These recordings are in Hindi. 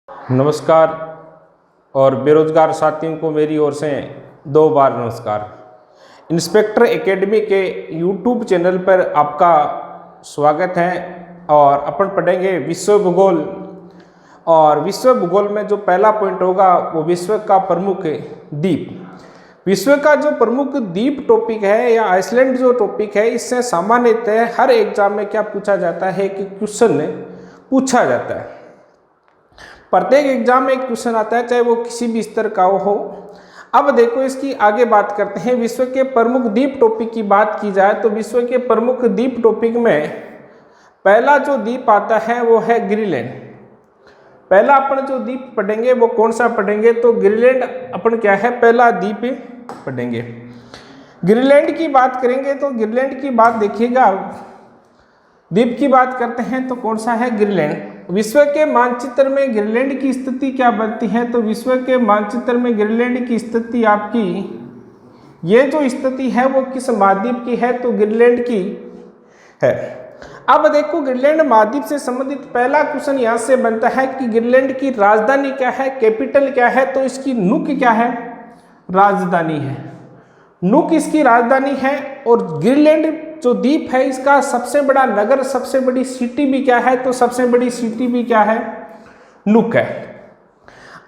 नमस्कार और बेरोजगार साथियों को मेरी ओर से दो बार नमस्कार। इंस्पेक्टर एकेडमी के यूट्यूब चैनल पर आपका स्वागत है और अपन पढ़ेंगे विश्व भूगोल। और विश्व भूगोल में जो पहला पॉइंट होगा वो विश्व का प्रमुख द्वीप। विश्व का जो प्रमुख द्वीप टॉपिक है या आइसलैंड जो टॉपिक है, इससे सामान्यतः हर एग्जाम में क्या पूछा जाता है कि क्वेश्चन पूछा जाता है। प्रत्येक एग्जाम में एक क्वेश्चन आता है, चाहे वो किसी भी स्तर का हो। अब देखो इसकी आगे बात करते हैं। विश्व के प्रमुख द्वीप टॉपिक की बात की जाए तो विश्व के प्रमुख द्वीप टॉपिक में पहला जो द्वीप आता है वो है ग्रीनलैंड। पहला अपन जो द्वीप पढ़ेंगे वो कौन सा पढ़ेंगे तो ग्रीनलैंड अपन क्या है पहला द्वीप पढ़ेंगे। ग्रीनलैंड की बात करेंगे तो ग्रीनलैंड की बात देखिएगा, द्वीप की बात करते हैं तो कौन सा है ग्रीनलैंड। विश्व के मानचित्र में ग्रीनलैंड की स्थिति क्या बनती है तो विश्व के मानचित्र में ग्रीनलैंड की स्थिति आपकी ये जो स्थिति है वो किस महाद्वीप की है तो ग्रीनलैंड की है। अब देखो ग्रीनलैंड महाद्वीप से संबंधित पहला क्वेश्चन यहाँ से बनता है कि ग्रीनलैंड की राजधानी क्या है, कैपिटल क्या है तो इसकी नुक क्या है, राजधानी है। नुक इसकी राजधानी है। और ग्रीनलैंड जो द्वीप है इसका सबसे बड़ा नगर, सबसे बड़ी सिटी भी क्या है तो सबसे बड़ी सिटी भी क्या है, नुक है।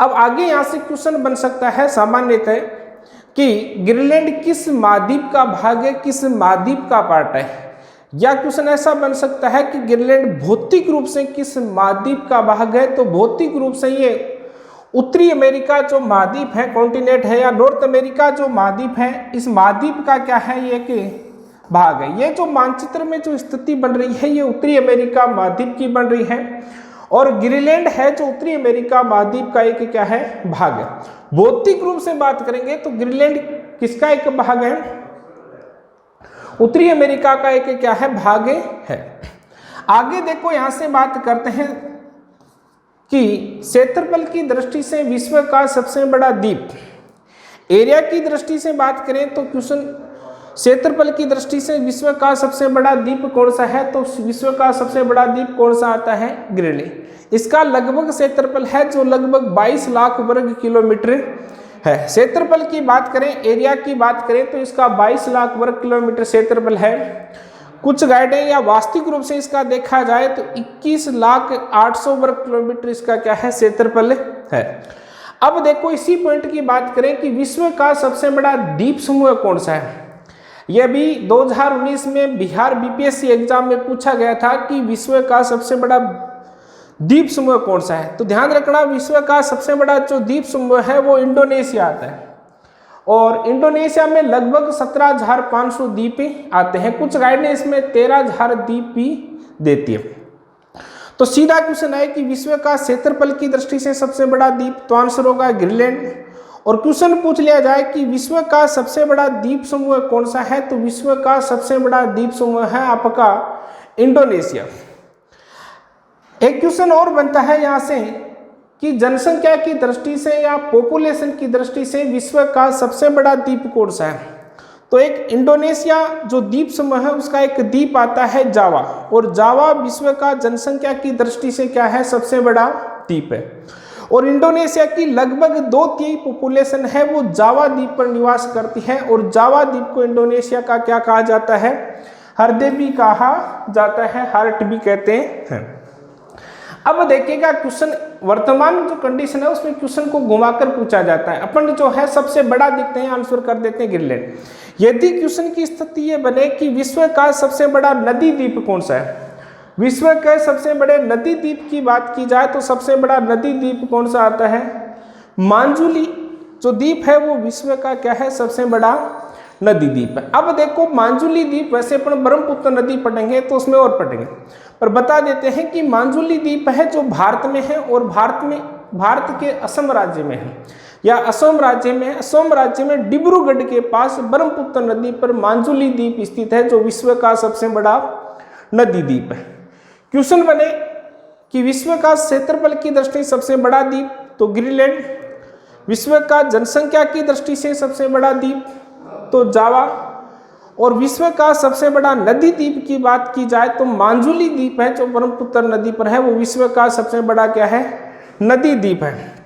अब आगे यहां से क्वेश्चन बन सकता है सामान्यतः कि ग्रीनलैंड किस महाद्वीप का भाग है, किस महाद्वीप का पार्ट है। या क्वेश्चन ऐसा बन सकता है कि ग्रीनलैंड भौतिक रूप से किस महाद्वीप का भाग है तो भौतिक रूप से ये उत्तरी अमेरिका जो महाद्वीप है, कॉन्टिनेंट है, या नॉर्थ अमेरिका जो महाद्वीप है, इस महाद्वीप का क्या है ये कि भाग है। ये जो मानचित्र में जो स्थिति बन रही है ये उत्तरी अमेरिका महाद्वीप की बन रही है। और ग्रीनलैंड है जो उत्तरी अमेरिका महाद्वीप का एक क्या है, भाग है। भौतिक रूप से बात करेंगे तो ग्रीनलैंड किसका एक भाग है, उत्तरी अमेरिका का एक क्या है, भाग है। आगे देखो यहां से बात करते हैं कि क्षेत्रफल की दृष्टि से विश्व का सबसे बड़ा द्वीप। एरिया की दृष्टि से बात करें तो क्वेश्चन क्षेत्रफल की दृष्टि से विश्व का सबसे बड़ा द्वीप कौन सा है तो विश्व का सबसे बड़ा द्वीप कौन सा आता है, ग्रीनलैंड। इसका लगभग क्षेत्रफल है जो लगभग 22 लाख वर्ग किलोमीटर है। क्षेत्रफल की बात करें, एरिया की बात करें तो इसका 22 लाख वर्ग किलोमीटर क्षेत्रफल है। कुछ गाइडें या वास्तविक रूप से इसका देखा जाए तो 21,800,000 वर्ग किलोमीटर इसका क्या है, क्षेत्रफल है। अब देखो इसी पॉइंट की बात करें कि विश्व का सबसे बड़ा द्वीप समूह कौन सा है। यह भी 2019 में बिहार बीपीएससी एग्जाम में पूछा गया था कि विश्व का सबसे बड़ा द्वीप समूह कौन सा है। तो ध्यान रखना विश्व का सबसे बड़ा जो द्वीप समूह है वो इंडोनेशिया आता है। और इंडोनेशिया में लगभग 17,500 द्वीप आते हैं। कुछ गाइड ने इसमें 13,000 द्वीप भी देती है। तो सीधा क्वेश्चन है कि विश्व का क्षेत्रफल की दृष्टि से सबसे बड़ा द्वीप तो आंसर होगा ग्रीनलैंड। और क्वेश्चन पूछ लिया जाए कि विश्व का सबसे बड़ा द्वीप समूह कौन सा है तो विश्व का सबसे बड़ा द्वीप समूह है आपका इंडोनेशिया। एक क्वेश्चन और बनता है यहां से कि जनसंख्या की दृष्टि से या पॉपुलेशन की दृष्टि से विश्व का सबसे बड़ा द्वीप कौन सा है तो एक इंडोनेशिया जो द्वीप समूह है उसका एक द्वीप आता है जावा। और जावा विश्व का जनसंख्या की दृष्टि से क्या है, सबसे बड़ा द्वीप है। और इंडोनेशिया की लगभग 2/3 पॉपुलेशन है वो जावा द्वीप पर निवास करती है। और जावा द्वीप को इंडोनेशिया का क्या कहा जाता है, हृदय भी कहा जाता है, हार्ट भी कहते हैं। अब देखिएगा क्वेश्चन वर्तमान जो कंडीशन है उसमें क्वेश्चन को घुमाकर पूछा जाता है। अपन जो है सबसे बड़ा देखते हैं, आंसर कर देते हैं ग्रीनलैंड। यदि क्वेश्चन की स्थिति ये बने कि विश्व का सबसे बड़ा नदी द्वीप कौन सा है, विश्व के सबसे बड़े नदी द्वीप की बात की जाए तो सबसे बड़ा नदी द्वीप कौन सा आता है, मांजुली जो द्वीप है वो विश्व का क्या है, सबसे बड़ा नदी द्वीप है। अब देखो मांजुली द्वीप, वैसे अपन ब्रह्मपुत्र नदी पढ़ेंगे तो उसमें और पढ़ेंगे, पर बता देते हैं कि मांजुली द्वीप है जो भारत में है। और भारत के असम राज्य में है या असम राज्य में है। असम राज्य में डिब्रूगढ़ के पास ब्रह्मपुत्र नदी पर मांजुली द्वीप स्थित है जो विश्व का सबसे बड़ा नदी द्वीप है। क्वेश्चन बने कि विश्व का क्षेत्रफल की दृष्टि से सबसे बड़ा द्वीप तो ग्रीनलैंड, विश्व का जनसंख्या की दृष्टि से सबसे बड़ा द्वीप तो जावा, और विश्व का सबसे बड़ा नदी द्वीप की बात की जाए तो मांजुली द्वीप है जो ब्रह्मपुत्र नदी पर है, वो विश्व का सबसे बड़ा क्या है, नदी द्वीप है।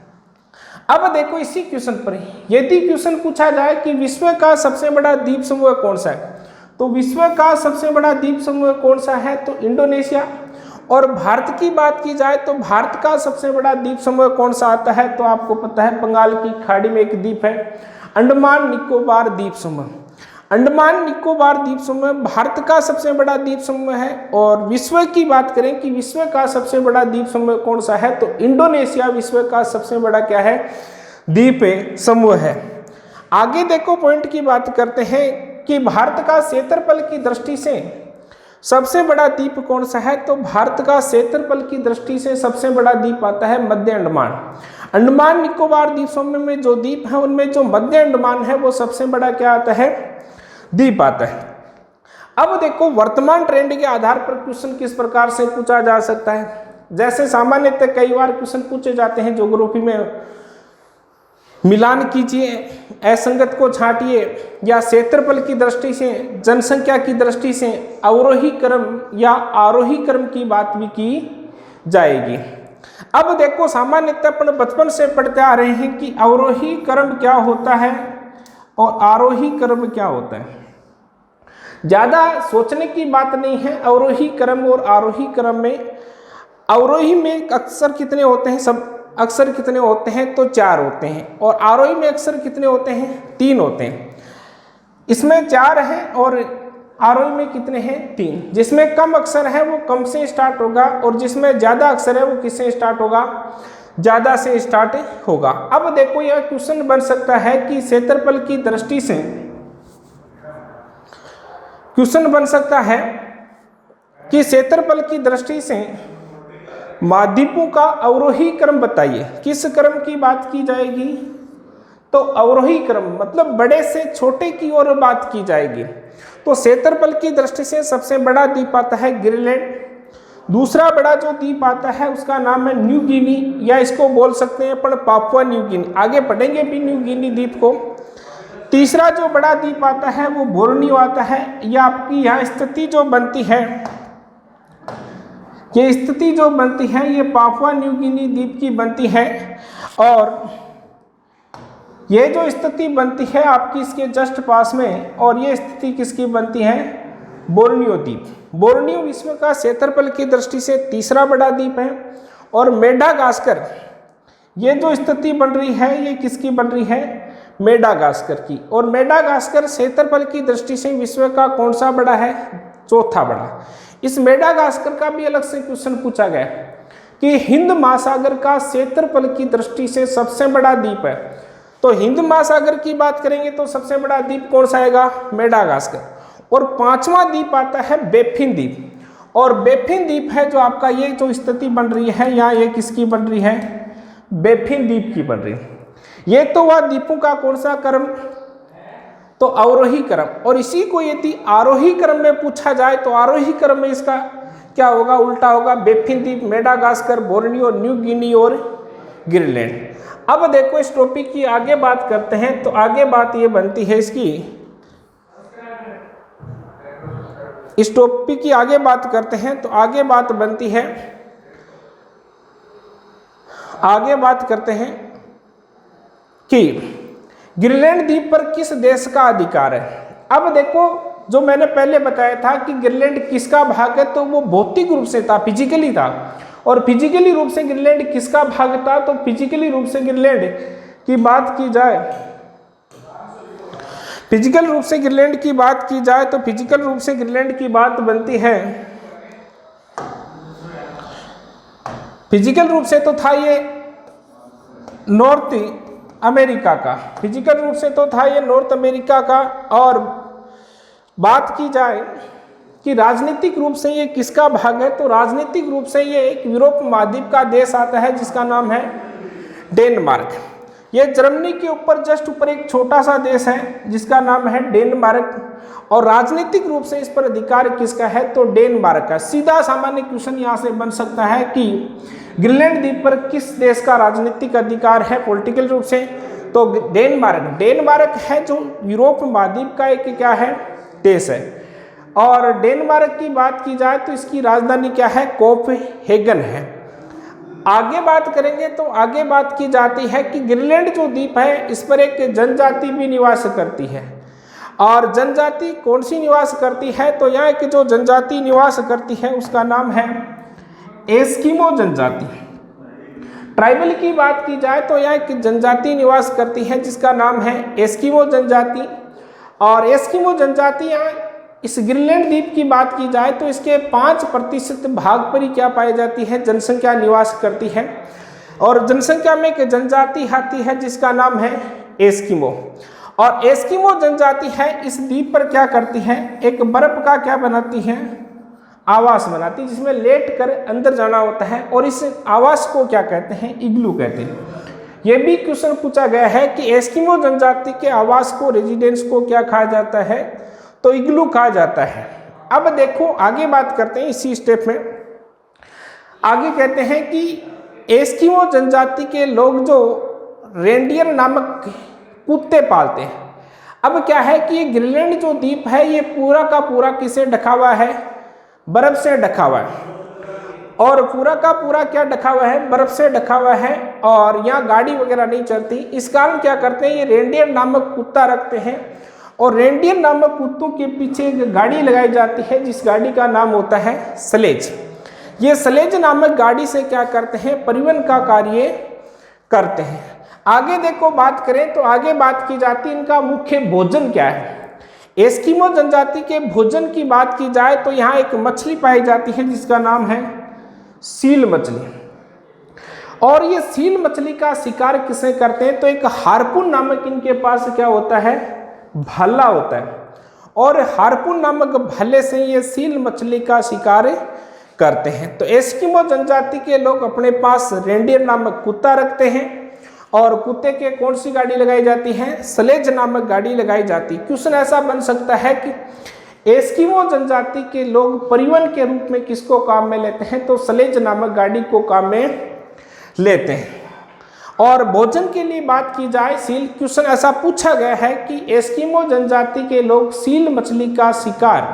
अब देखो इसी क्वेश्चन पर यदि क्वेश्चन पूछा जाए कि विश्व का सबसे बड़ा द्वीप समूह कौन सा है, तो विश्व का सबसे बड़ा द्वीप समूह कौन सा है, तो इंडोनेशिया। और भारत की बात की जाए तो भारत का सबसे बड़ा द्वीप समूह कौन सा आता है, तो आपको पता है बंगाल की खाड़ी में एक द्वीप है, अंडमान निकोबार द्वीप समूह। अंडमान निकोबार द्वीप समूह भारत का सबसे बड़ा द्वीप समूह है। और विश्व की बात करें कि विश्व का सबसे बड़ा द्वीप समूह कौन सा है, तो इंडोनेशिया विश्व का सबसे बड़ा क्या है, द्वीप समूह है। आगे देखो पॉइंट की बात करते हैं कि भारत का क्षेत्रफल की दृष्टि से सबसे बड़ा द्वीप कौन सा है, तो भारत का क्षेत्रफल की दृष्टि से सबसे बड़ा द्वीप आता है मध्य अंडमान। अंडमान निकोबार द्वीप समूह में जो द्वीप है उनमें जो मध्य अंडमान है वो सबसे बड़ा क्या आता है, द्वीप आता है। अब देखो वर्तमान ट्रेंड के आधार पर क्वेश्चन किस प्रकार से पूछा जा सकता है। जैसे सामान्यतः कई बार क्वेश्चन पूछे जाते हैं ज्योग्राफी में, मिलान कीजिए, असंगत को छांटिए, या क्षेत्रफल की दृष्टि से, जनसंख्या की दृष्टि से अवरोही क्रम या आरोही क्रम की बात भी की जाएगी। अब देखो सामान्यतः अपन बचपन से पढ़ते आ रहे हैं कि अवरोही क्रम क्या होता है और आरोही क्रम क्या होता है। ज्यादा सोचने की बात नहीं है। अवरोही क्रम और आरोही क्रम में, अवरोही में अक्सर कितने होते हैं, सब अक्सर कितने होते हैं, तो 4 होते हैं। और आरोही में अक्सर कितने होते हैं, 3 होते हैं। इसमें 4 हैं और आरोही में कितने हैं, 3। जिसमें कम अक्षर है वो कम से स्टार्ट होगा और जिसमें ज्यादा अक्षर है वो किससे स्टार्ट होगा, ज्यादा से स्टार्ट होगा। अब देखो यह क्वेश्चन बन सकता है कि क्षेत्रफल की दृष्टि से, क्वेश्चन बन सकता है कि क्षेत्रफल की दृष्टि से महाद्वीपों का अवरोही क्रम बताइए। किस क्रम की बात की जाएगी, तो अवरोही क्रम, मतलब बड़े से छोटे की ओर बात की जाएगी। तो क्षेत्रफल की दृष्टि से सबसे बड़ा द्वीप आता है ग्रीनलैंड। दूसरा बड़ा जो द्वीप आता है उसका नाम है न्यू गिनी, या इसको बोल सकते हैं अपन पापुआ न्यू गिनी, आगे पढ़ेंगे भी न्यू गिनी द्वीप को। तीसरा जो बड़ा द्वीप आता है वो बोर्नियो आता है। यह आपकी यहाँ स्थिति जो बनती है, ये स्थिति जो बनती है ये पापुआ न्यू गिनी द्वीप की बनती है। और ये जो स्थिति बनती है आपकी इसके जस्ट पास में, और ये स्थिति किसकी बनती है, बोर्नियो द्वीप। बोर्नियो विश्व का क्षेत्रफल की दृष्टि से तीसरा बड़ा द्वीप है। और मेडागास्कर, ये जो स्थिति बन रही है ये किसकी बन रही है, मेडागास्कर की। और मेडागास्कर क्षेत्रफल की दृष्टि से विश्व का कौन सा बड़ा है, चौथा बड़ा। इस मेडागास्कर का भी अलग से क्वेश्चन पूछा गया कि हिंद महासागर का क्षेत्रफल की दृष्टि से सबसे बड़ा द्वीप है। तो हिंद महासागर की बात करेंगे तो सबसे बड़ा द्वीप कौन सा आएगा, मेडागास्कर। और 5वां द्वीप आता है बेफिन द्वीप। और बेफिन द्वीप है जो आपका, ये जो स्थिति बन रही है यहाँ, ये किसकी बन रही है, बेफिन द्वीप की बन रही है। ये तो वह द्वीपों का कौन सा क्रम, तो अवरोही क्रम। और इसी को यदि आरोही क्रम में पूछा जाए तो आरोही क्रम में इसका क्या होगा, उल्टा होगा, बेफिन द्वीप, मेडागास्कर, बोर्नियो, न्यू गिनी और ग्रीनलैंड। अब देखो इस टॉपिक की आगे बात करते हैं तो आगे बात ये बनती है इसकी, इस टॉपिक की आगे बात करते हैं तो आगे बात बनती है, आगे बात करते हैं कि ग्रीनलैंड द्वीप पर किस देश का अधिकार है। अब देखो जो मैंने पहले बताया था कि ग्रीनलैंड किसका भाग है, तो वो भौतिक रूप से था, फिजिकली था। और फिजिकली रूप से ग्रीनलैंड किसका भाग था, तो फिजिकली रूप से ग्रीनलैंड की बात की जाए, फिजिकल रूप से ग्रीनलैंड की बात की जाए तो फिजिकल रूप से ग्रीनलैंड की बात बनती है, फिजिकल रूप से तो था ये नॉर्थ अमेरिका का, फिजिकल रूप से तो था ये नॉर्थ अमेरिका का। और बात की जाए कि राजनीतिक रूप से ये किसका भाग है, तो राजनीतिक रूप से ये एक यूरोप महाद्वीप का देश आता है जिसका नाम है डेनमार्क। ये जर्मनी के ऊपर जस्ट ऊपर एक छोटा सा देश है जिसका नाम है डेनमार्क। और राजनीतिक रूप से इस पर अधिकार किसका है, तो डेनमार्क का। सीधा सामान्य क्वेश्चन यहाँ से बन सकता है कि ग्रीनलैंड द्वीप पर किस देश का राजनीतिक अधिकार है पॉलिटिकल रूप से, तो डेनमार्क। डेनमार्क है जो यूरोप महाद्वीप का एक क्या है, देश है। और डेनमार्क की बात की जाए तो इसकी राजधानी क्या है, कोपेनहेगन है। आगे बात करेंगे तो आगे बात की जाती है कि ग्रीनलैंड जो द्वीप है इस पर एक जनजाति भी निवास करती है। और जनजाति कौन सी निवास करती है, तो यहाँ एक जो जनजाति निवास करती है उसका नाम है एस्किमो जनजाति। ट्राइबल की बात की जाए तो यहाँ एक जनजाति निवास करती है जिसका नाम है एस्किमो जनजाति। और एस्किमो जनजाति यहाँ इस ग्रीनलैंड द्वीप की बात की जाए तो इसके 5% भाग पर ही क्या पाई जाती है, जनसंख्या निवास करती है। और जनसंख्या में एक जनजाति आती है जिसका नाम है एस्किमो। और एस्किमो जनजाति है इस द्वीप पर क्या करती है, एक बर्फ का क्या बनाती है, आवास बनाती है जिसमें लेट कर अंदर जाना होता है। और इस आवास को क्या कहते हैं, इग्लू कहते हैं। ये भी क्वेश्चन पूछा गया है कि एस्किमो जनजाति के आवास को, रेजिडेंस को क्या कहा जाता है, तो इग्लू कहा जाता है। अब देखो आगे बात करते हैं इसी स्टेप में। आगे कहते हैं कि एस्किमो जनजाति के लोग जो रेंडियर नामक कुत्ते पालते हैं। अब क्या है कि ये ग्रीनलैंड जो द्वीप है ये पूरा का पूरा किससे ढका हुआ है, बर्फ से ढका हुआ है। और पूरा का पूरा क्या ढका हुआ है, बर्फ से ढका हुआ है। और यहाँ गाड़ी वगैरह नहीं चलती। इस कारण क्या करते हैं, ये रेंडियर नामक कुत्ता रखते हैं। और रेंडियर नामक कुत्तों के पीछे एक गाड़ी लगाई जाती है जिस गाड़ी का नाम होता है स्लेज। ये स्लेज नामक गाड़ी से क्या करते हैं, परिवहन का कार्य करते हैं। आगे देखो बात करें तो आगे बात की जाती है इनका मुख्य भोजन क्या है। एस्किमो जनजाति के भोजन की बात की जाए तो यहाँ एक मछली पाई जाती है जिसका नाम है सील मछली। और ये सील मछली का शिकार किसे करते हैं, तो एक हार्पून नामक इनके पास क्या होता है, भाला होता है। और हार्पून नामक भाले से ये सील मछली का शिकार करते हैं। तो एस्किमो जनजाति के लोग अपने पास रेंडियर नामक कुत्ता रखते हैं। और कुत्ते के कौन सी गाड़ी लगाई जाती है, स्लेज नामक गाड़ी लगाई जाती है। क्वेश्चन ऐसा बन सकता है कि एस्किमो जनजाति के लोग परिवहन के रूप में किसको काम में लेते हैं, तो स्लेज नामक गाड़ी को काम में लेते हैं। और भोजन के लिए बात की जाए सील, क्वेश्चन ऐसा पूछा गया है कि एस्किमो जनजाति के लोग सील मछली का शिकार,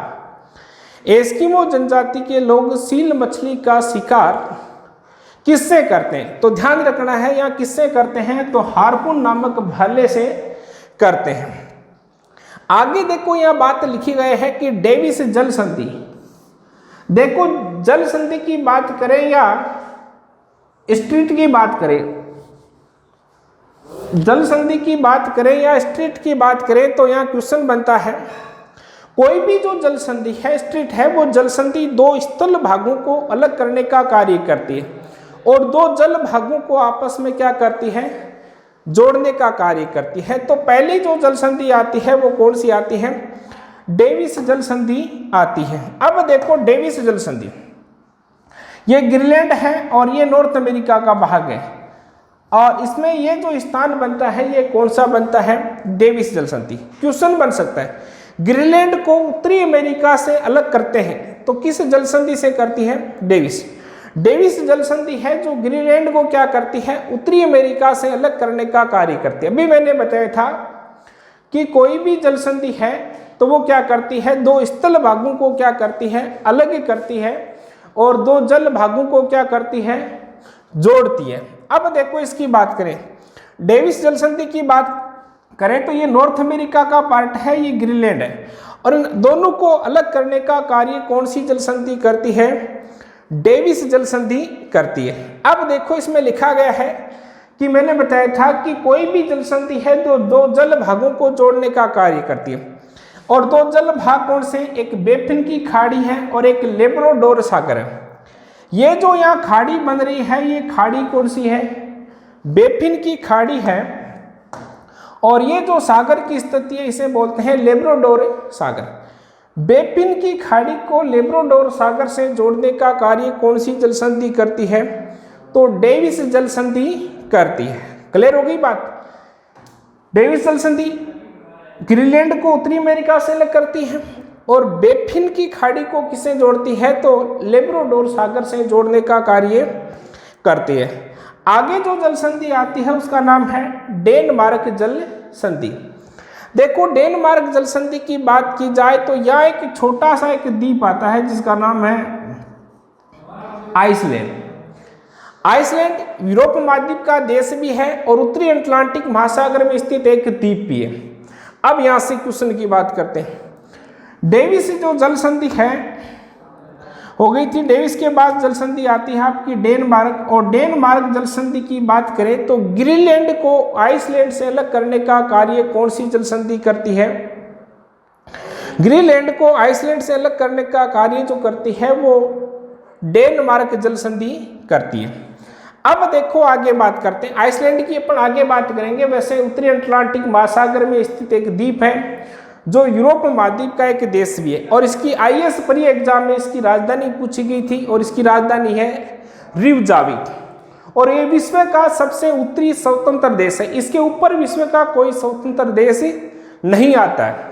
एस्किमो जनजाति के लोग सील मछली का शिकार किससे करते हैं, तो ध्यान रखना है यहाँ किससे करते हैं, तो हार्पून नामक भाले से करते हैं। आगे देखो यहाँ बात लिखी गई है कि डेविस जल संधि। देखो जल संधि की बात करें या स्ट्रीट की बात करें, जल संधि की बात करें या स्ट्रीट की बात करें तो यहाँ क्वेश्चन बनता है, कोई भी जो जल संधि है, स्ट्रीट है, वो जल संधि दो स्थल भागों को अलग करने का कार्य करती है और दो जल भागों को आपस में क्या करती है, जोड़ने का कार्य करती है। तो पहली जो जल संधि आती है वो कौन सी आती है, डेविस जल संधि आती है। अब देखो डेविस जल संधि, ये ग्रीनलैंड है और ये नॉर्थ अमेरिका का भाग है। और इसमें ये जो स्थान बनता है ये कौन सा बनता है, डेविस जल संधि। क्वेश्चन बन सकता है, ग्रीनलैंड को उत्तरी अमेरिका से अलग करते हैं तो किस जल संधि से करती है, डेविस। डेविस जल संधि है जो ग्रीनलैंड को क्या करती है, उत्तरी अमेरिका से अलग करने का कार्य करती है। अभी मैंने बताया था कि कोई भी जल संधि है तो वो क्या करती है, दो स्थल भागों को क्या करती है, अलग करती है और दो जल भागों को क्या करती है, जोड़ती है। अब देखो इसकी बात करें, डेविस जल संधि की बात करें तो ये नॉर्थ अमेरिका का पार्ट है, ये ग्रीनलैंड है। और इन दोनों को अलग करने का कार्य कौन सी जल संधि करती है, डेविस जल संधि करती है। अब देखो इसमें लिखा गया है कि मैंने बताया था कि कोई भी जल संधि है तो दो जल भागों को जोड़ने का कार्य करती है। और दो जल भाग कौन से, एक बेफिन की खाड़ी है और एक लेब्राडोर सागर है। ये जो यहाँ खाड़ी बन रही है ये खाड़ी कौन सी है, बेफिन की खाड़ी है। और ये जो सागर की स्थिति है इसे बोलते हैं लेब्राडोर सागर। बेफिन की खाड़ी को लेब्राडोर सागर से जोड़ने का कार्य कौन सी जल संधि करती है, तो डेविस जल संधि करती है। क्लियर हो गई बात। डेविस जल संधि ग्रीनलैंड को उत्तरी अमेरिका से अलग करती है और बेफिन की खाड़ी को किससे जोड़ती है, तो लेब्राडोर सागर से जोड़ने का कार्य करती है। आगे जो जल संधि आती है उसका नाम है डेनमार्क जल संधि। देखो डेनमार्क जल संधि की बात की जाए तो यह एक छोटा सा एक द्वीप आता है जिसका नाम है आइसलैंड। आइसलैंड यूरोप महाद्वीप का देश भी है और उत्तरी अटलांटिक महासागर में स्थित एक द्वीप भी है। अब यहां से क्वेश्चन की बात करते हैं। डेविस जो जल संधि है हो गई थी, डेविस के बाद जल संधि आती है आपकी डेनमार्क, और डेनमार्क जल संधि की बात करें तो ग्रीनलैंड को आइसलैंड से अलग करने का कार्य कौन सी जल संधि करती है? ग्रीनलैंड को आइसलैंड से अलग करने का कार्य जो करती है वो डेनमार्क जल संधि करती है। अब देखो आगे बात करते हैं, आइसलैंड की अपन आगे बात करेंगे। वैसे उत्तरी अटलांटिक महासागर में स्थित एक द्वीप है जो यूरोप महाद्वीप का एक देश भी है, और इसकी आईएएस प्री एग्जाम में इसकी राजधानी पूछी गई थी, और इसकी राजधानी है रिवजाविक, और ये विश्व का सबसे उत्तरी स्वतंत्र देश है। इसके ऊपर विश्व का कोई स्वतंत्र देश नहीं आता है।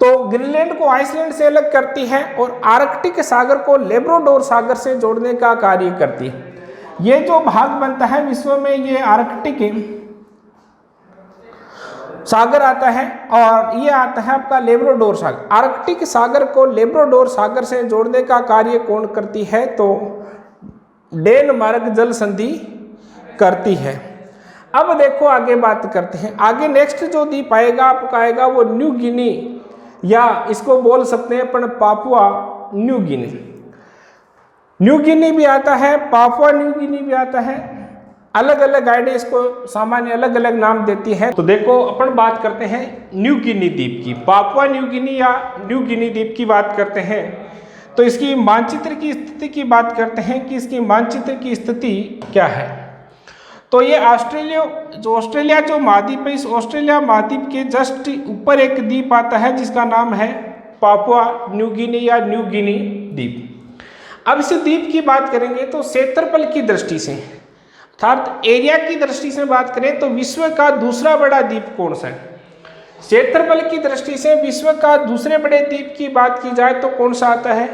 तो ग्रीनलैंड को आइसलैंड से अलग करती है और आर्कटिक सागर को लेब्राडोर सागर से जोड़ने का कार्य करती है। ये जो भाग बनता है विश्व में, ये आर्कटिक सागर आता है और ये आता है आपका लेब्राडोर सागर। आर्कटिक सागर को लेब्राडोर सागर से जोड़ने का कार्य कौन करती है? तो डेनमार्क जल संधि करती है। अब देखो आगे बात करते हैं। आगे नेक्स्ट जो द्वीप आएगा आपका आएगा वो न्यू गिनी, या इसको बोल सकते हैं अपन Papua New Guinea. New Guinea भी आता है, पापुआ न्यू गिनी भी आता है, अलग अलग गाइडें इसको सामान्य अलग अलग नाम देती है। तो देखो अपन बात करते हैं न्यू गिनी द्वीप की, पापुआ न्यू गिनी या न्यू गिनी द्वीप की बात करते हैं। तो इसकी मानचित्र की स्थिति की बात करते हैं कि इसकी मानचित्र की स्थिति क्या है। तो ये ऑस्ट्रेलिया जो महाद्वीप है, इस ऑस्ट्रेलिया महाद्वीप के जस्ट ऊपर एक द्वीप आता है जिसका नाम है पापुआ न्यू गिनी या न्यू गिनी द्वीप। अब इस द्वीप की बात करेंगे तो क्षेत्रफल की दृष्टि से अर्थात एरिया की दृष्टि से बात करें तो विश्व का दूसरा बड़ा द्वीप कौन सा है? क्षेत्रफल की दृष्टि से विश्व का दूसरे बड़े द्वीप की बात की जाए तो कौन सा आता है?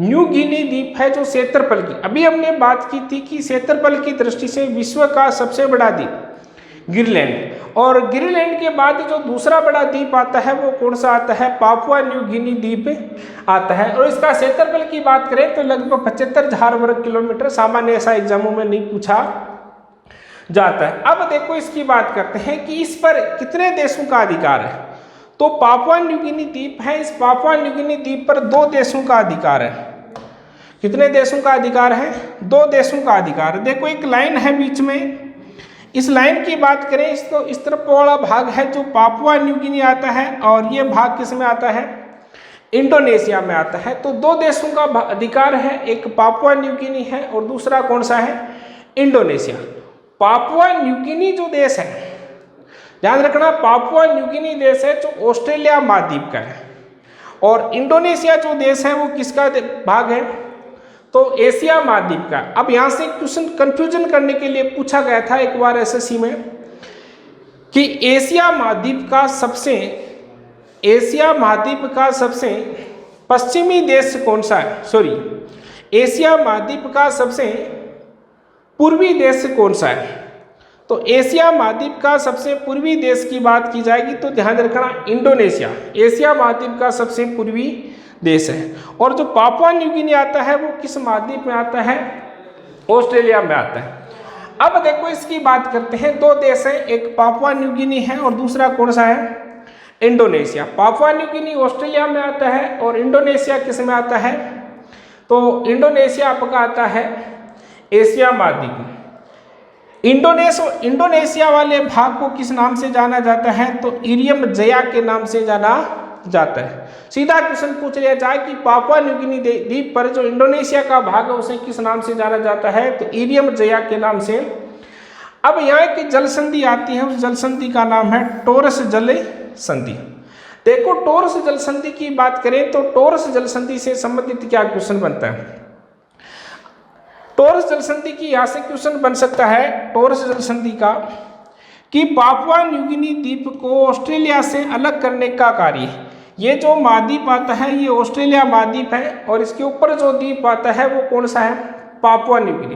न्यू गिनी द्वीप है जो क्षेत्रफल की, अभी हमने बात की थी कि क्षेत्रफल की दृष्टि से विश्व का सबसे बड़ा द्वीप ग्रीनलैंड, और ग्रीनलैंड के बाद जो दूसरा बड़ा द्वीप आता है वो कौन सा आता है? पापुआ न्यू गिनी द्वीप आता है। और इसका क्षेत्रफल की बात करें तो लगभग 75,000 वर्ग किलोमीटर। सामान्य ऐसा एग्जामों में नहीं पूछा जाता है। अब देखो इसकी बात करते हैं कि इस पर कितने देशों का अधिकार है। तो पापुआ न्यू गिनी द्वीप है, इस पापुआ न्यू गिनी द्वीप पर 2 देशों का अधिकार है। कितने देशों का अधिकार है? 2 देशों का अधिकार है। देखो एक लाइन है बीच में, इस लाइन की बात करें तो इस तरफ वाला भाग है जो पापुआ न्यू गिनी आता है, और ये भाग किस में आता है? इंडोनेशिया में आता है। तो 2 देशों का अधिकार है, एक पापुआ न्यू गिनी है और दूसरा कौन सा है? इंडोनेशिया। पापुआ न्यू गिनी जो देश है, ध्यान रखना, पापुआ न्यू गिनी देश है जो ऑस्ट्रेलिया महाद्वीप का है, और इंडोनेशिया जो देश है वो किसका भाग है? तो एशिया महाद्वीप का। अब यहाँ से क्वेश्चन कंफ्यूजन करने के लिए पूछा गया था एक बार एसएससी में कि एशिया महाद्वीप का सबसे पश्चिमी देश कौन सा है? सॉरी, एशिया महाद्वीप का सबसे पूर्वी देश कौन सा है? तो एशिया महाद्वीप का सबसे पूर्वी देश की बात की जाएगी तो ध्यान रखना इंडोनेशिया एशिया महाद्वीप का सबसे पूर्वी देश है। और जो पापुआ न्यू गिनी आता है वो किस महाद्वीप में आता है? ऑस्ट्रेलिया में आता है। अब देखो इसकी बात करते हैं, 2 देश हैं, एक पापुआ न्यू गिनी है और दूसरा कौन सा है? इंडोनेशिया। पापुआ न्यू गिनी ऑस्ट्रेलिया में आता है और इंडोनेशिया किस में आता है? तो इंडोनेशिया आपका आता है एशिया महाद्वीप में। इंडोनेशिया वाले भाग को किस नाम से जाना जाता है? तो इरियम जया के नाम से जाना जाता है। सीधा क्वेश्चन पूछ लिया जाए कि पापुआ न्यू गिनी द्वीप पर जो इंडोनेशिया का भाग है उसे किस नाम से जाना जाता है? तो इरियम जया के नाम से। अब यहाँ की जल संधि आती है, उस जल संधि का नाम है टॉरस जल संधि। देखो टॉरस जल संधि की बात करें तो टॉरस जल संधि से संबंधित क्या क्वेश्चन बनता है? टॉरस जल संधि की यहाँ से क्वेश्चन बन सकता है टॉरस जल संधि का कि पापुआ न्यू गिनी द्वीप को ऑस्ट्रेलिया से अलग करने का कार्य, ये जो महाद्वीप आता है ये ऑस्ट्रेलिया महाद्वीप है और इसके ऊपर जो द्वीप आता है वो कौन सा है? पापुआ न्यू गिनी।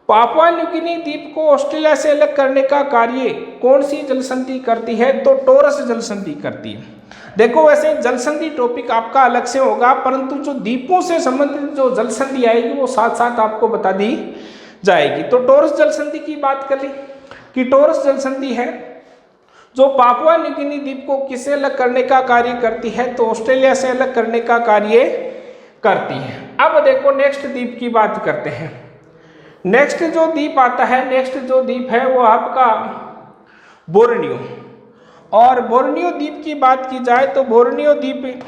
पापुआ न्यू गिनी द्वीप को ऑस्ट्रेलिया से अलग करने का कार्य कौन सी जल संधि करती है? तो टॉरस जल संधि करती है। देखो वैसे जल संधि टॉपिक आपका अलग से होगा, परंतु जो द्वीपों से संबंधित जो जल संधि आएगी वो साथ साथ आपको बता दी जाएगी। तो टॉरस जल संधि की बात कर ली कि टॉरस जल संधि है जो पापुआ न्यू गिनी द्वीप को किससे अलग करने का कार्य करती है, तो ऑस्ट्रेलिया से अलग करने का कार्य करती है। अब देखो नेक्स्ट द्वीप की बात करते हैं। नेक्स्ट जो द्वीप आता है, नेक्स्ट जो द्वीप है वो आपका बोर्नियो। और बोर्नियो द्वीप की बात की जाए तो बोर्नियो द्वीप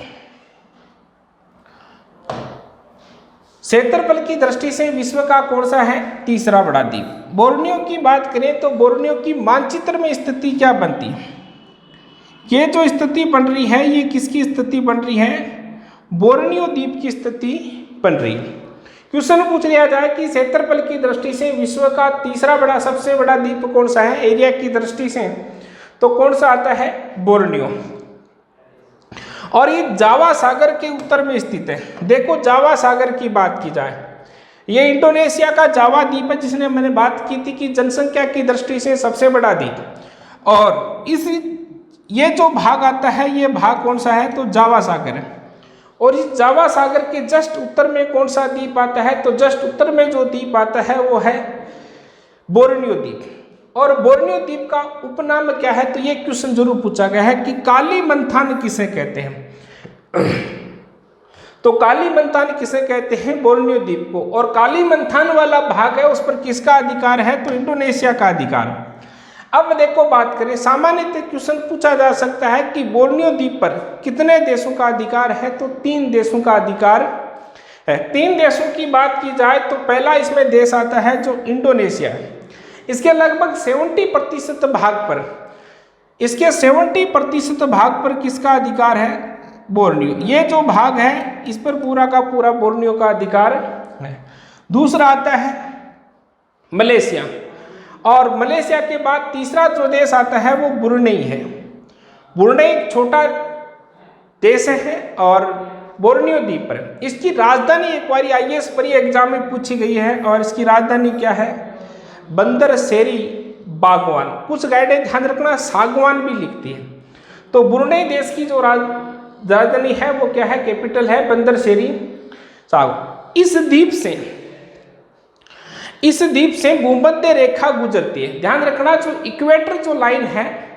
क्षेत्रफल की दृष्टि से विश्व का कौन सा है, तीसरा बड़ा द्वीप। बोर्नियो की बात करें तो बोर्नियो की मानचित्र में स्थिति क्या बनती है, ये जो स्थिति बन रही है ये किसकी स्थिति बन रही है, बोर्नियो द्वीप की स्थिति बन रही है। क्वेश्चन पूछ लिया जाए कि क्षेत्रफल की दृष्टि से विश्व का तीसरा बड़ा सबसे बड़ा द्वीप कौन सा है एरिया की दृष्टि से, तो कौन सा आता है, बोर्नियो। और ये जावा सागर के उत्तर में स्थित है। देखो जावा सागर की बात की जाए, ये इंडोनेशिया का जावा द्वीप है जिसने मैंने बात की थी कि जनसंख्या की दृष्टि से सबसे बड़ा द्वीप। और इस ये जो भाग आता है ये भाग कौन सा है, तो जावा सागर है। और इस जावा सागर के जस्ट उत्तर में कौन सा द्वीप आता है, तो जस्ट उत्तर में जो द्वीप आता है वो है बोर्नियो द्वीप। और बोर्नियो द्वीप का उपनाम क्या है, तो ये क्वेश्चन जरूर पूछा गया है कि काली मंथान किसे कहते हैं। तो काली मंथान किसे कहते हैं, बोर्नियो द्वीप को। और काली मंथान वाला भाग है उस पर किसका अधिकार है, तो इंडोनेशिया का अधिकार। अब देखो बात करें, सामान्यतः क्वेश्चन पूछा जा सकता है कि बोर्नियो द्वीप पर कितने देशों का अधिकार है, तो 3 देशों का अधिकार है। 3 देशों की बात की जाए तो पहला इसमें देश आता है जो इंडोनेशिया है। इसके लगभग 70% भाग पर, इसके 70% भाग पर किसका अधिकार है, बोर्नियो। ये जो भाग है इस पर पूरा का पूरा बोर्नियो का अधिकार है। दूसरा आता है मलेशिया। और मलेशिया के बाद तीसरा जो देश आता है वो ब्रुनेई है। ब्रुनेई एक छोटा देश है और बोर्नियो द्वीप पर। इसकी राजधानी एक बार IAS परी एग्जाम में पूछी गई है और इसकी राजधानी क्या है, बंदर शेरी बागवान। कुछ गाइडें ध्यान रखना सागवान भी लिखती है। तो ब्रुनेई देश की जो राजधानी है वो क्या है, कैपिटल है बंदर शेरी सागवान। इस द्वीप से भूमध्य रेखा गुजरती है। ध्यान रखना जो इक्वेटर जो लाइन है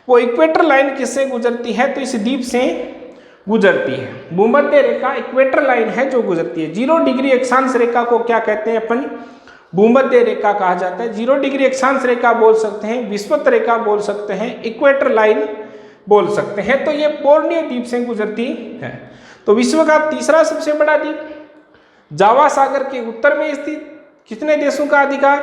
वो इक्वेटर लाइन किससे गुजरती है, तो इस द्वीप से गुजरती है। भूमध्य रेखा इक्वेटर लाइन है जो गुजरती है। 0 डिग्री अक्षांश रेखा को क्या कहते हैं अपन, भूमध्य रेखा कहा जाता है। 0 डिग्री अक्षांश रेखा बोल सकते हैं, विषुवत रेखा बोल सकते हैं, इक्वेटर लाइन बोल सकते हैं। तो ये बोर्नियो द्वीप से गुजरती है। तो विश्व का तीसरा सबसे बड़ा द्वीप, जावा सागर के उत्तर में स्थित, कितने देशों का अधिकार,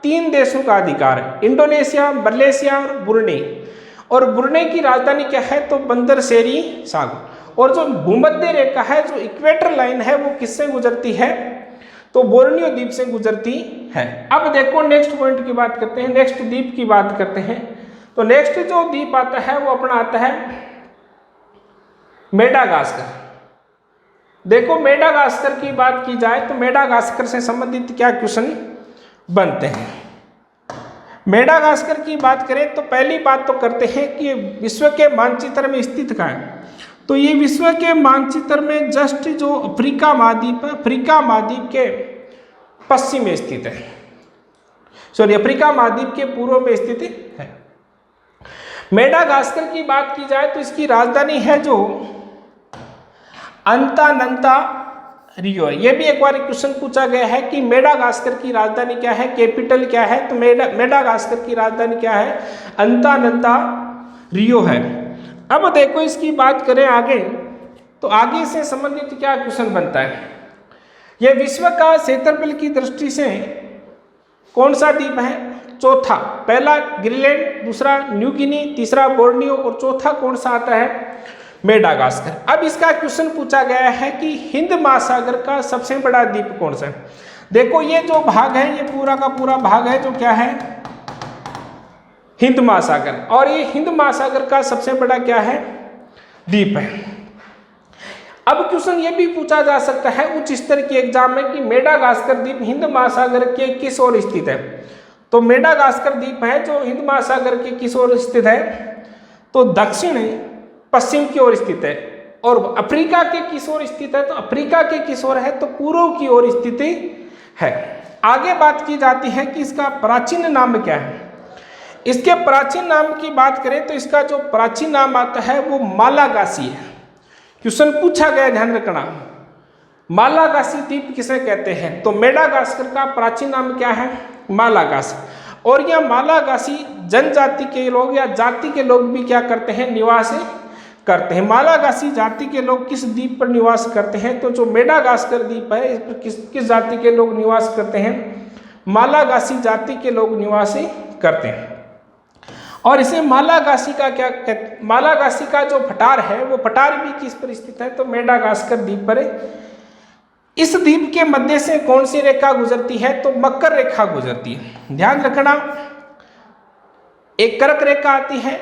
3 देशों का अधिकार है, इंडोनेशिया, मलेशिया और ब्रुनेई। और ब्रुनेई की राजधानी क्या है, तो बंदर शेरी सागर। और जो भूमध्य रेखा है जो इक्वेटर लाइन है वो किससे गुजरती है, तो बोर्नियो द्वीप से गुजरती है। अब देखो नेक्स्ट पॉइंट की बात करते हैं, नेक्स्ट द्वीप की बात करते हैं। तो नेक्स्ट जो द्वीप आता है वो अपना आता है मेडागास्कर। देखो मेडागास्कर की बात की जाए तो मेडागास्कर से संबंधित क्या क्वेश्चन बनते हैं। मेडागास्कर की बात करें तो पहली बात तो करते हैं कि विश्व के मानचित्र में स्थित कहाँ है। तो ये विश्व के मानचित्र में जस्ट जो अफ्रीका महाद्वीप है, अफ्रीका महाद्वीप के पश्चिम में स्थित है, सॉरी अफ्रीका महाद्वीप के पूर्व में स्थित है। मेडागास्कर की बात की जाए तो इसकी राजधानी है जो अंतानंतारियो। ये भी एक बार क्वेश्चन पूछा गया है कि मेडागास्कर की राजधानी क्या है, कैपिटल क्या है, तो मेडागास्कर की राजधानी क्या है, अंतानंतारियो है। अब देखो इसकी बात करें आगे तो आगे से संबंधित क्या क्वेश्चन बनता है। यह विश्व का क्षेत्रफल की दृष्टि से कौन सा द्वीप है, चौथा। पहला ग्रीनलैंड, दूसरा न्यू गिनी, तीसरा बोर्नियो और चौथा कौन सा आता है, मेडागास्कर। अब इसका क्वेश्चन पूछा गया है कि हिंद महासागर का सबसे बड़ा द्वीप कौन सा है। देखो ये जो भाग है ये पूरा का पूरा भाग है जो क्या है, हिंद महासागर। और ये हिंद महासागर का सबसे बड़ा क्या है, द्वीप है। अब क्वेश्चन ये भी पूछा जा सकता है उच्च स्तर के एग्जाम में कि मेडागास्कर द्वीप हिंद महासागर के किस ओर स्थित है। तो मेडागास्कर द्वीप है जो हिंद महासागर के किस ओर स्थित है, तो दक्षिण पश्चिम की ओर स्थित है। और अफ्रीका के किस ओर स्थित है, तो अफ्रीका के किस ओर है, तो पूर्व की ओर स्थित है। आगे बात की जाती है कि इसका प्राचीन नाम क्या है। इसके प्राचीन नाम की बात करें तो इसका जो प्राचीन नाम आता है वो मालागासी है। क्वेश्चन पूछा गया, ध्यान रखना, मालागासी द्वीप किसे कहते हैं? तो मेडागास्कर का प्राचीन नाम क्या है? मालागासी। और यह मालागासी जनजाति के लोग या जाति के लोग भी क्या करते हैं? निवास करते हैं। मालागासी जाति के लोग किस द्वीप पर निवास करते हैं? तो जो मेडागास्कर द्वीप है इस पर किस जाति के लोग निवास करते हैं? मालागासी जाति के लोग निवास करते हैं। और इसे मालागासी का क्या कहते? मालागासी का जो पठार है वो पठार भी किस पर स्थित है? तो मेडागास्कर द्वीप पर। इस द्वीप के मध्य से कौन सी रेखा गुजरती है? तो मकर रेखा गुजरती है। ध्यान रखना, एक कर्क रेखा आती है,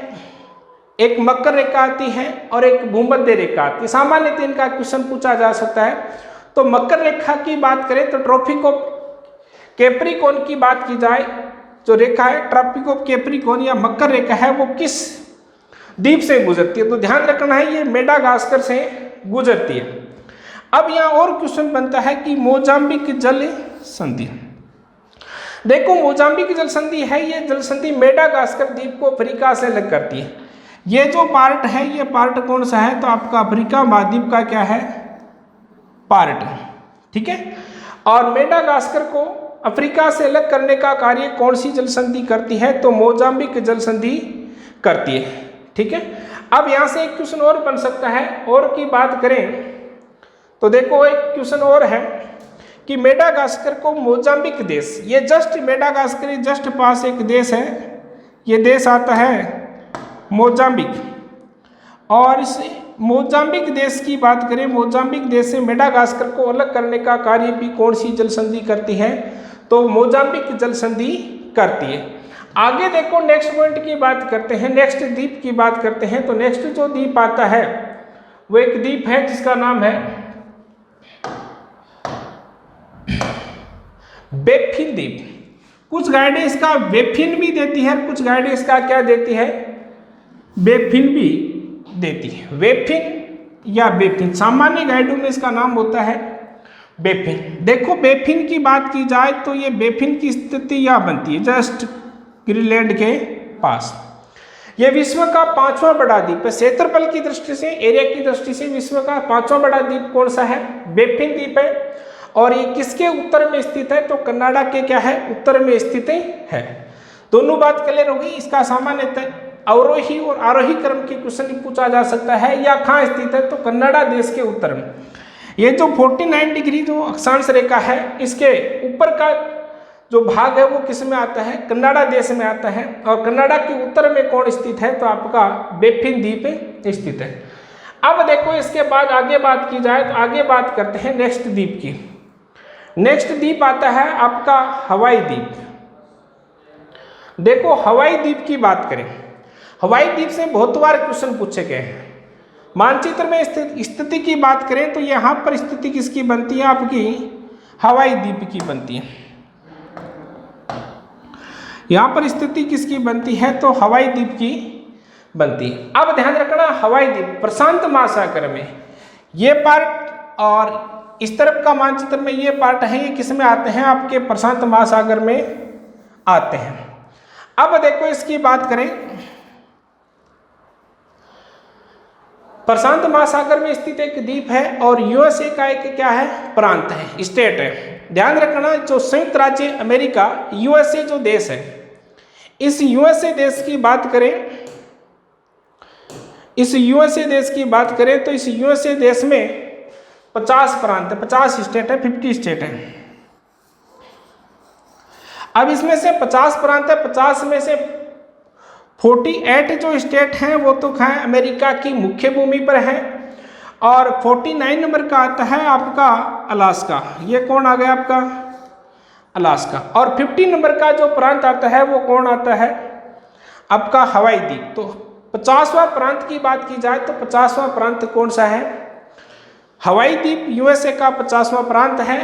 एक मकर रेखा आती है और एक भूमध्य रेखा आती है। सामान्यतः इनका क्वेश्चन पूछा जा सकता है। तो मकर रेखा की बात करें तो ट्रॉपिक ऑफ कैप्रिकॉर्न की बात की जाए, जो रेखा है ट्रॉपिक ऑफ कैप्रिकॉर्न या मकर रेखा है वो किस द्वीप से गुजरती है? तो ध्यान रखना है ये मेडागास्कर से गुजरती है। अब यहाँ और क्वेश्चन बनता है कि मोजाम्बिक जल संधि। देखो मोजाम्बिक जल संधि है, ये जल संधि मेडागास्कर द्वीप को अफ्रीका से अलग करती है। ये जो पार्ट है ये पार्ट कौन सा है? तो आपका अफ्रीका महाद्वीप का क्या है? पार्ट, ठीक है। और मेडागास्कर को अफ्रीका से अलग करने का कार्य कौन सी जल संधि करती है? तो मोजाम्बिक जल संधि करती है, ठीक है। अब यहाँ से एक क्वेश्चन और बन सकता है। और की बात करें तो देखो एक क्वेश्चन और है कि मेडागास्कर को मोजाम्बिक देश, ये जस्ट मेडागास्कर जस्ट पास एक देश है, ये देश आता है मोजाम्बिक। और इस मोजाम्बिक देश की बात करें, मोजाम्बिक देश से मेडागास्कर को अलग करने का कार्य भी कौन सी जल संधि करती है? तो मोजाम्बिक जल संधि करती है। आगे देखो नेक्स्ट पॉइंट की बात करते हैं, नेक्स्ट द्वीप की बात करते हैं। तो नेक्स्ट जो द्वीप आता है वो एक द्वीप है जिसका नाम है बेफिन द्वीप। कुछ गाइडें इसका बेफिन भी देती है, कुछ गाइडें इसका क्या देती है? बेफिन भी देती है। वेफिन या बेफिन, सामान्य गाइडों में इसका नाम होता है बेफिन। देखो बेफिन की बात की जाए तो ये बेफिन की स्थिति यहाँ बनती है जस्ट ग्रीनलैंड के पास। ये विश्व का 5वां बड़ा द्वीप है। क्षेत्रफल की दृष्टि से, एरिया की दृष्टि से विश्व का 5वां बड़ा द्वीप कौन सा है? बेफिन द्वीप है। और ये किसके उत्तर में स्थित है? तो कनाडा के क्या है? उत्तर में स्थित है। दोनों बात क्लियर होगी। इसका सामान्यतः अवरोही और आरोही क्रम के क्वेश्चन पूछा जा सकता है। या कहाँ स्थित है? तो कनाडा देश के उत्तर में। ये जो 49 डिग्री जो अक्षांश रेखा है इसके ऊपर का जो भाग है वो किस में आता है? कनाडा देश में आता है। और कनाडा के उत्तर में कौन स्थित है? तो आपका बेफिन द्वीप स्थित है। अब देखो इसके बाद आगे बात की जाए तो आगे बात करते हैं नेक्स्ट द्वीप की। नेक्स्ट द्वीप आता है आपका हवाई द्वीप। देखो हवाई द्वीप की बात करें, हवाई द्वीप से बहुत बार क्वेश्चन पूछे गए हैं। मानचित्र में स्थिति की बात करें तो यहाँ पर स्थिति किसकी बनती है? आपकी हवाई द्वीप की बनती है। यहाँ पर स्थिति किसकी बनती है? तो हवाई द्वीप की बनती है। अब ध्यान रखना, हवाई द्वीप प्रशांत महासागर में ये पार्ट और इस तरफ का मानचित्र में ये पार्ट है, ये किस में आते हैं? आपके प्रशांत महासागर में आते हैं। अब देखो इसकी बात करें, प्रशांत महासागर में स्थित एक द्वीप है और यूएसए का एक क्या है? प्रांत है, स्टेट है। ध्यान रखना, जो संयुक्त राज्य अमेरिका यूएसए जो देश है, इस यूएसए देश की बात करें, इस यूएसए देश की बात करें तो इस यूएसए देश में 50 प्रांत है, 50 स्टेट है, 50 स्टेट है। अब इसमें से 50 प्रांत है, 50 में से 48 जो स्टेट हैं वो तो है अमेरिका की मुख्य भूमि पर है। और 49 नंबर का आता है आपका अलास्का। ये कौन आ गया? आपका अलास्का। और 50 नंबर का जो प्रांत आता है वो कौन आता है? आपका हवाई द्वीप। तो 50वां प्रांत की बात की जाए तो 50वां प्रांत कौन सा है? हवाई द्वीप यूएसए का 50वां प्रांत है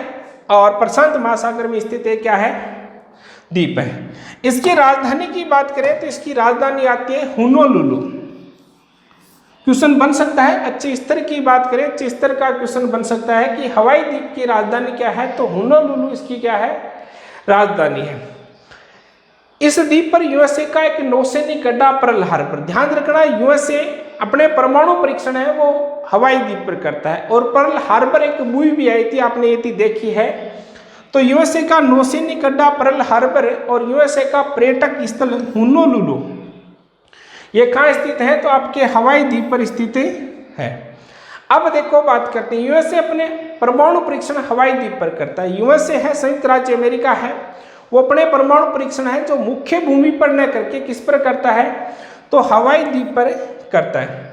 और प्रशांत महासागर में स्थित है क्या है? द्वीप है। इसकी राजधानी की बात करें तो इसकी राजधानी आती है होनोलुलु। क्वेश्चन बन सकता है अच्छे स्तर की बात करें, अच्छे स्तर का क्वेश्चन बन सकता है कि हवाई द्वीप की राजधानी क्या है? तो होनोलुलु इसकी क्या है? राजधानी है। इस द्वीप पर यूएसए का एक नौसैनिक अड्डा पर्ल हार्बर, ध्यान रखना यूएसए अपने परमाणु परीक्षण है वो हवाई द्वीप पर करता है। और पर्ल हार्बर एक मूवी भी आई थी, आपने ये देखी है। तो यूएसए का नौसैनिक अड्डा पर्ल हार्बर और यूएसए का पर्यटक स्थल होनोलुलु ये कहाँ स्थित है? तो आपके हवाई द्वीप पर स्थित है। अब देखो बात करते हैं, यूएसए अपने परमाणु परीक्षण हवाई द्वीप पर करता है। यूएसए है संयुक्त राज्य अमेरिका है, वो अपने परमाणु परीक्षण है जो मुख्य भूमि पर न करके किस पर करता है? तो हवाई द्वीप पर करता है।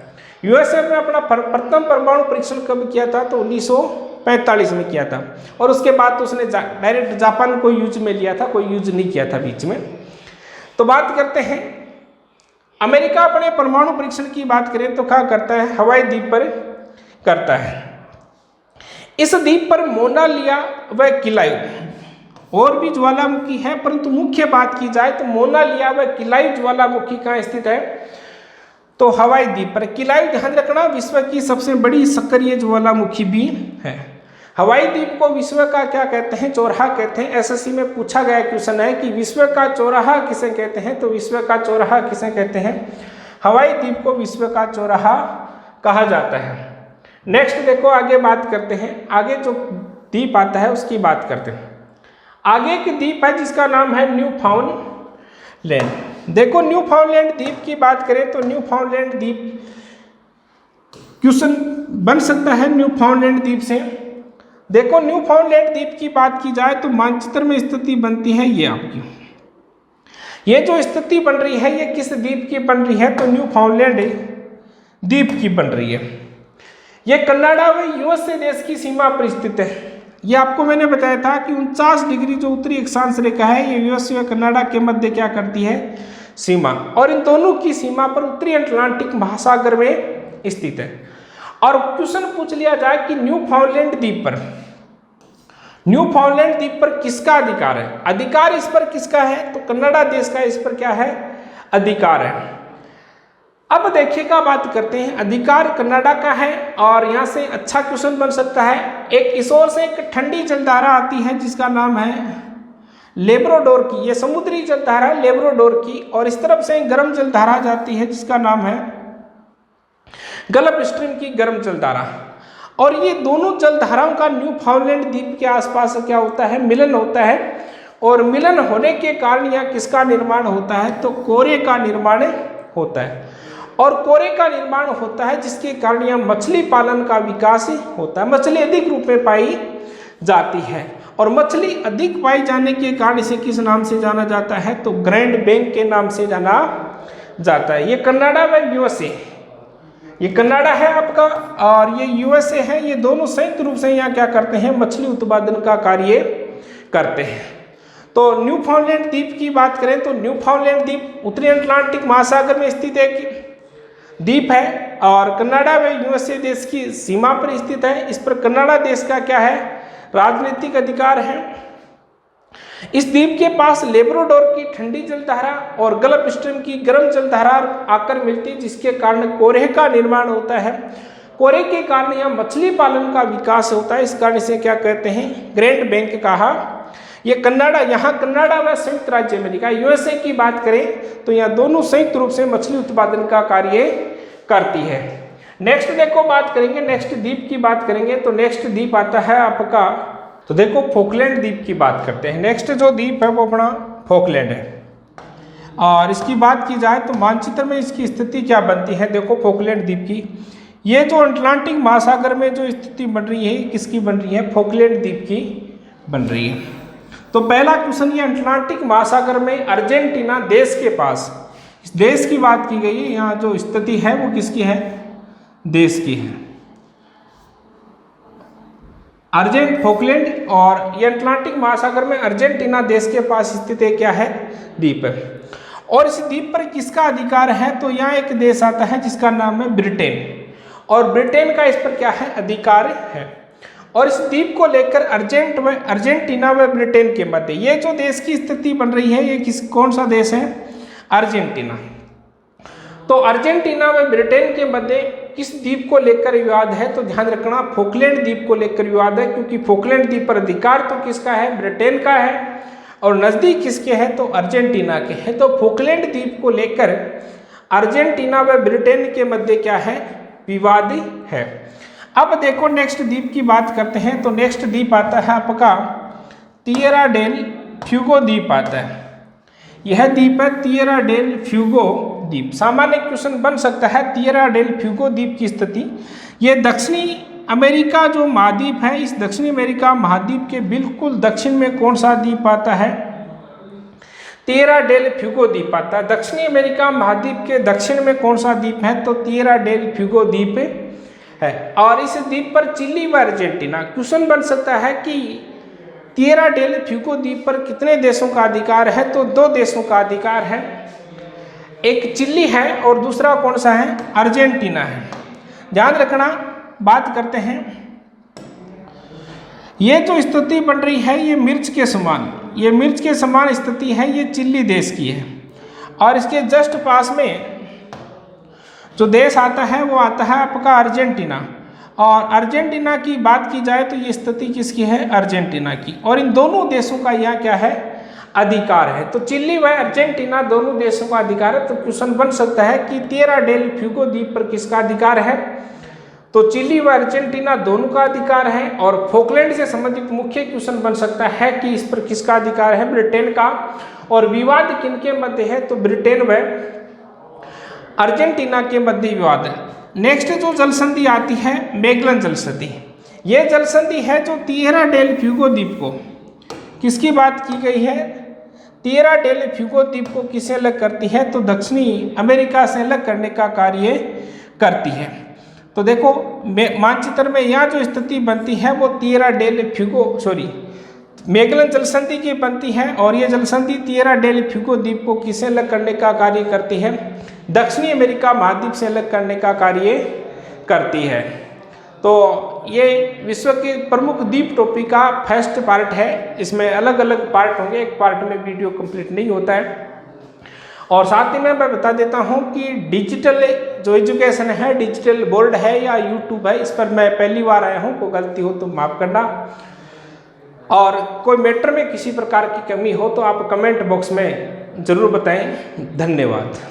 यूएसए ने अपना प्रथम परमाणु परीक्षण कब किया था? तो 1945 में किया था। और उसके बाद तो उसने डायरेक्ट जापान को यूज में लिया था, कोई यूज नहीं किया था बीच में। तो बात करते हैं अमेरिका अपने परमाणु परीक्षण की बात करें तो क्या करता है? हवाई द्वीप पर करता है। इस द्वीप पर मोना लिया व किलायु और भी ज्वालामुखी है, परंतु मुख्य बात की जाए तो मोना लिया व किलायु ज्वालामुखी कहाँ स्थित है? तो हवाई द्वीप पर। किलायु ध्यान रखना विश्व की सबसे बड़ी सक्रिय ज्वालामुखी भी है। हवाई द्वीप को विश्व का क्या कहते हैं? चौराहा कहते हैं। एसएससी में पूछा गया क्वेश्चन है कि विश्व का चौराहा किसे कहते हैं? तो विश्व का चौराहा किसे कहते हैं? हवाई द्वीप को विश्व का चौराहा कहा जाता है। नेक्स्ट देखो आगे बात करते हैं, आगे जो द्वीप आता है उसकी बात करते हैं। आगे एक द्वीप है जिसका नाम है न्यू फाउंडलैंड। देखो न्यू फाउंडलैंड द्वीप की बात करें तो न्यू फाउंडलैंड द्वीप क्वेश्चन बन सकता है न्यू फाउंडलैंड द्वीप से। देखो न्यू फाउंडलैंड द्वीप की बात की जाए तो मानचित्र में स्थिति बनती है ये आपकी, ये जो स्थिति बन रही है ये किस द्वीप की बन रही है? तो न्यू फाउंडलैंड द्वीप की बन रही है। ये कनाडा व यूएसए देश की सीमा पर स्थित है। ये आपको मैंने बताया था कि 49 डिग्री जो उत्तरी अक्षांश रेखा है ये यूएसए व कनाडा के मध्य क्या करती है? सीमा। और इन दोनों की सीमा पर उत्तरी अटलांटिक महासागर में स्थित है। और क्वेश्चन पूछ लिया जाए कि न्यू फाउंडलैंड द्वीप पर किसका अधिकार है? अधिकार इस पर किसका है? तो कनाडा देश का इस पर क्या है? अधिकार है। अब देखिएगा बात करते हैं, अधिकार कनाडा का है और यहाँ से अच्छा क्वेश्चन बन सकता है। एक इस ओर से एक ठंडी जलधारा आती है जिसका नाम है लेब्राडोर की, ये समुद्री जलधारा लेब्राडोर की, और इस तरफ से गर्म जलधारा जाती है जिसका नाम है गल्फ स्ट्रीम की गर्म जलधारा। और ये दोनों जलधाराओं का न्यू फाउंडलैंड द्वीप के आसपास क्या होता है? मिलन होता है। और मिलन होने के कारण यहाँ किसका निर्माण होता है? तो कोरे का निर्माण होता है। और कोरे का निर्माण होता है जिसके कारण यहाँ मछली पालन का विकास होता है। मछली अधिक रूप में पाई जाती है और मछली अधिक पाई जाने के कारण इसे किस नाम से जाना जाता है? तो ग्रैंड बैंक के नाम से जाना जाता है। ये कनाडा व यूएसए, ये कनाडा है आपका और ये यूएसए है, ये दोनों संयुक्त रूप से यहाँ क्या करते हैं? मछली उत्पादन का कार्य करते हैं। तो न्यू फाउंडलैंड द्वीप की बात करें तो न्यू फाउंडलैंड द्वीप उत्तरी अटलांटिक महासागर में स्थित एक द्वीप है और कनाडा व यूएसए देश की सीमा पर स्थित है। इस पर कनाडा देश का क्या है? राजनीतिक अधिकार है। इस द्वीप के पास लेब्राडोर की ठंडी जलधारा और गल्फ स्ट्रीम की गर्म जलधारा आकर मिलती है जिसके कारण कोरे का निर्माण होता है। कोरे के कारण यहाँ मछली पालन का विकास होता है, इस कारण इसे क्या कहते हैं? ग्रैंड बैंक कहा। ये कनाडा, यहाँ कनाडा व संयुक्त राज्य अमेरिका यूएसए की बात करें तो यहाँ दोनों संयुक्त रूप से मछली उत्पादन का कार्य करती है। नेक्स्ट देखो बात करेंगे, नेक्स्ट द्वीप की बात करेंगे तो नेक्स्ट द्वीप आता है आपका, तो देखो फोकलैंड द्वीप की बात करते हैं। नेक्स्ट जो द्वीप है वो अपना फोकलैंड है और इसकी बात की जाए तो मानचित्र में इसकी स्थिति क्या बनती है? देखो फोकलैंड द्वीप की, ये जो अटलांटिक महासागर में जो स्थिति बन रही है किसकी बन रही है? फोकलैंड द्वीप की बन रही है। तो पहला क्वेश्चन, ये अटलांटिक महासागर में अर्जेंटीना देश के पास, इस देश की बात की गई है, यहाँ जो स्थिति है वो किसकी है? देश की है, फोकलैंड। और ये अटलांटिक महासागर में अर्जेंटीना देश के पास स्थित है क्या है? द्वीप है। और इस द्वीप पर किसका अधिकार है? तो यहाँ एक देश आता है जिसका नाम है ब्रिटेन और ब्रिटेन का इस पर क्या है? अधिकार है। और इस द्वीप को लेकर अर्जेंटीना व ब्रिटेन के मध्य ये जो देश की स्थिति बन रही है ये कौन सा देश है? अर्जेंटीना। तो अर्जेंटीना व ब्रिटेन के मध्य किस द्वीप को लेकर विवाद है? तो ध्यान रखना फोकलैंड द्वीप को लेकर विवाद है, क्योंकि फोकलैंड द्वीप पर अधिकार तो किसका है? ब्रिटेन का है। और नज़दीक किसके हैं, तो अर्जेंटीना के हैं। तो फोकलैंड द्वीप को लेकर अर्जेंटीना व ब्रिटेन के मध्य क्या है, विवाद है। अब देखो नेक्स्ट द्वीप की बात करते हैं। तो नेक्स्ट द्वीप आता है आपका तिएरा डेल फ्यूगो द्वीप आता है। यह द्वीप है तिएरा डेल फ्यूगो द्वीप। सामान्य क्वेश्चन बन सकता है तिएरा डेल फ्यूगो द्वीप की स्थिति, ये दक्षिणी अमेरिका जो महाद्वीप है, इस दक्षिणी अमेरिका महाद्वीप के बिल्कुल दक्षिण में कौन सा द्वीप आता है, तिएरा डेल फ्यूगो द्वीप आता है। दक्षिणी अमेरिका महाद्वीप के दक्षिण में कौन सा द्वीप है, तो तिएरा डेल फ्यूगो द्वीप है। और इस द्वीप पर चिली व अर्जेंटीना, क्वेश्चन बन सकता है कि तिएरा डेल फ्यूगो द्वीप पर कितने देशों का अधिकार है, तो 2 देशों का अधिकार है, एक चिली है और दूसरा कौन सा है, अर्जेंटीना है। ध्यान रखना, बात करते हैं, ये जो स्थिति बन रही है ये मिर्च के समान, ये मिर्च के समान स्थिति है, ये चिली देश की है। और इसके जस्ट पास में जो देश आता है वो आता है आपका अर्जेंटीना। और अर्जेंटीना की बात की जाए तो ये स्थिति किसकी है, अर्जेंटीना की। और इन दोनों देशों का यहाँ क्या है, अधिकार है। तो चिली व अर्जेंटीना दोनों देशों का अधिकार है। तो क्वेश्चन बन सकता है कि तिएरा डेल फ्यूगो द्वीप पर किसका अधिकार है, तो चिली व अर्जेंटीना दोनों का अधिकार है। और फोकलैंड से संबंधित मुख्य क्वेश्चन बन सकता है कि इस पर किसका अधिकार है, ब्रिटेन का। और विवाद किनके मध्य है, तो ब्रिटेन व अर्जेंटीना के मध्य विवाद है। नेक्स्ट जो जल संधि आती है मैगलन जल संधि। ये जल संधि है जो तिएरा डेल फ्यूगो द्वीप को, किसकी बात की गई है, तिएरा डेल फ्यूगो द्वीप को किससे अलग करती है, तो दक्षिणी अमेरिका से अलग करने का कार्य करती है। तो देखो मानचित्र में यहाँ जो स्थिति बनती है वो तिएरा डेल फ्यूगो मैगलन जल संधि की बनती है। और ये जल संधि तिएरा डेल फ्यूगो द्वीप को किससे अलग करने का कार्य करती है, दक्षिणी अमेरिका महाद्वीप से अलग करने का कार्य करती है। तो ये विश्व के प्रमुख द्वीप टॉपिक का फर्स्ट पार्ट है। इसमें अलग अलग पार्ट होंगे, एक पार्ट में वीडियो कंप्लीट नहीं होता है। और साथ ही में मैं बता देता हूँ कि डिजिटल जो एजुकेशन है, डिजिटल बोर्ड है या यूट्यूब है, इस पर मैं पहली बार आया हूँ, कोई गलती हो तो माफ़ करना। और कोई मैटर में किसी प्रकार की कमी हो तो आप कमेंट बॉक्स में ज़रूर बताएं। धन्यवाद।